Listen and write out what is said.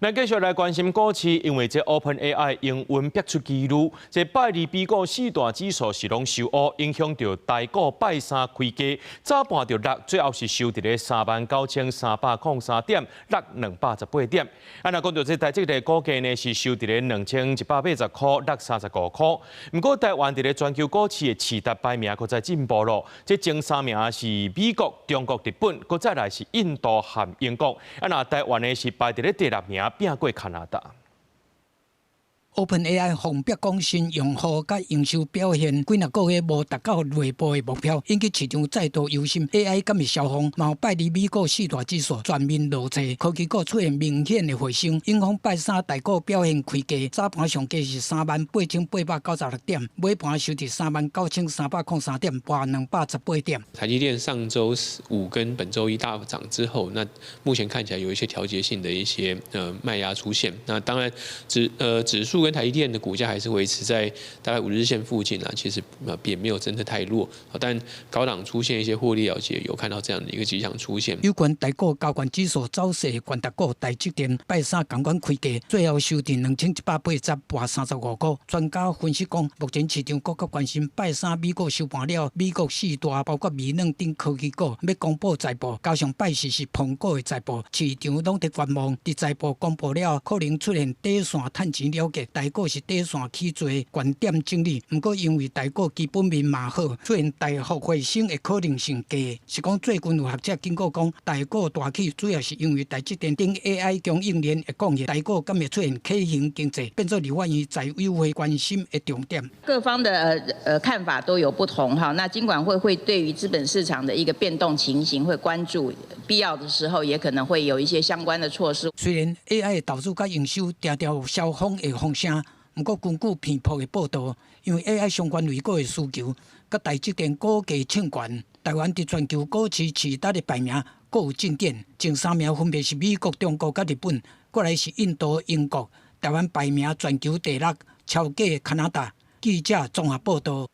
咱繼續來關心股市，因為這 OpenAI 英文逼出記錄，這拜二美股四大指數是攏收烏，影響到台股拜三開價，早盤就落，最後是收佇咧39303點，落218點。啊，若講到這台積電股價呢，是收佇咧2180塊，落35塊。不過台灣佇咧全球股市的次達排名，閣再進步咯。這前三名是美國、中國、日本，閣再來是印度和英國。啊，那台灣呢是排佇咧第6名。拼過加拿大。OpenAI 紅白講新用戶甲營收表現，幾若個月無達到內部的目標，引起市場再度憂心 AI 敢會消防。然後拜二美股四大指數全面落挫，科技股出現明顯的回升，影響拜三台股表現開價，早盤上價是38896點，尾盤收至39303點，跌218點。台積電上周五跟本周一大漲之後，那目前看起來有一些調節性的一些賣壓出現。那當然指數跟台積電的股價還是維持在大概5日線附近啊，其實也沒有真的太弱，但高檔出現一些獲利了結，有看到這樣的一個跡象出現。有關台股交關指數走勢，關達股台積電拜三同款開價，最後收至2180，跌35塊。專家分析講，目前市場更加關心拜三美股收盤了，美國四大包括微軟等科技股要公布財報，加上拜四是蘋果的財報，市場攏在觀望。佇財報公布了，可能出現短線趁錢了結。台股是短線起做觀點整理，不過因為台股基本面嘛好，出現大幅回升的可能性低。是講最近有學者警告講，台股大起主要是因為台積電等 AI 供應鏈的供應，台股敢會出現 K 型經濟，變作立法院財委會關心的重點。各方的看法都有不同哈，那金管會對於資本市場的一個變動情形會關注，必要的時候也可能會有一些相關的措施。雖然 AI 的投資甲營收常常有消風的風聲，不過根據偏頗的報道，因為 AI 相關類股的需求，甲台積電股價搶懸，台灣在全球股市次達的排名各有進展，前3名分別是美國、中國甲日本，過來是印度、英國，台灣排名全球第6，超過加拿大。記者綜合報道。